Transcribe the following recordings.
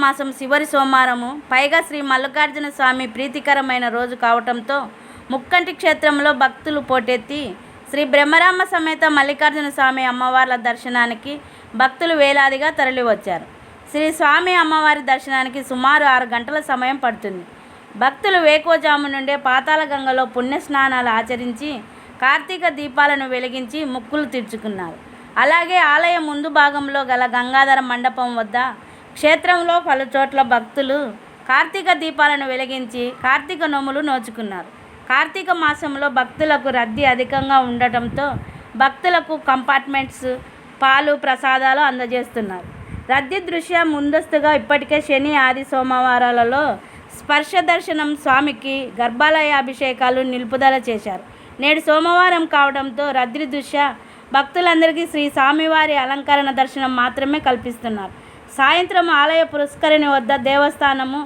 మాసం చివరి సోమవారము, పైగా శ్రీ మల్లికార్జున స్వామి ప్రీతికరమైన రోజు కావటంతో ముక్కంటి క్షేత్రంలో భక్తులు పోటెత్తి శ్రీ బ్రహ్మరామ సమేత మల్లికార్జున స్వామి అమ్మవార్ల దర్శనానికి భక్తులు వేలాదిగా తరలివచ్చారు. శ్రీ స్వామి అమ్మవారి దర్శనానికి సుమారు 6 గంటల సమయం పడుతుంది. భక్తులు వేకోజాము నుండే పాతాళ గంగలో పుణ్యస్నానాలు ఆచరించి కార్తీక దీపాలను వెలిగించి మొక్కులు తీర్చుకున్నారు. అలాగే ఆలయ ముందు భాగంలో గల గంగాధర మండపం వద్ద క్షేత్రంలో పలుచోట్ల భక్తులు కార్తీక దీపాలను వెలిగించి కార్తీక నోములు నోచుకున్నారు. కార్తీక మాసంలో భక్తులకు రద్దీ అధికంగా ఉండటంతో భక్తులకు కంపార్ట్మెంట్స్, పాలు, ప్రసాదాలు అందజేస్తున్నారు. రద్దీ దృష్ట్యా ముందస్తుగా ఇప్పటికే శని, ఆది, సోమవారాలలో స్పర్శ దర్శనం, స్వామికి గర్భాలయ అభిషేకాలు నిలుపుదల చేశారు. నేడు సోమవారం కావడంతో రద్దీ దృష్ట్యా భక్తులందరికీ శ్రీ స్వామివారి అలంకరణ దర్శనం మాత్రమే కల్పిస్తున్నారు. సాయంత్రం ఆలయ పురస్కరిణి వద్ద దేవస్థానము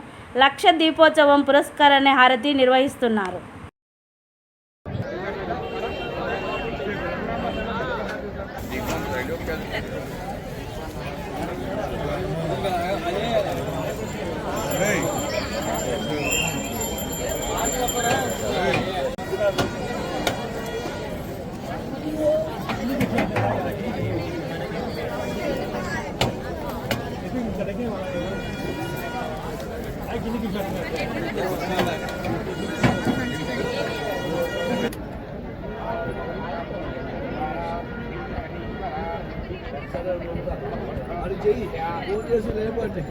లక్ష దీపోత్సవం పురస్కరణి హారతి నిర్వహిస్తున్నారు. అది చెయ్యి ఫోన్ చేసి లేకపోతే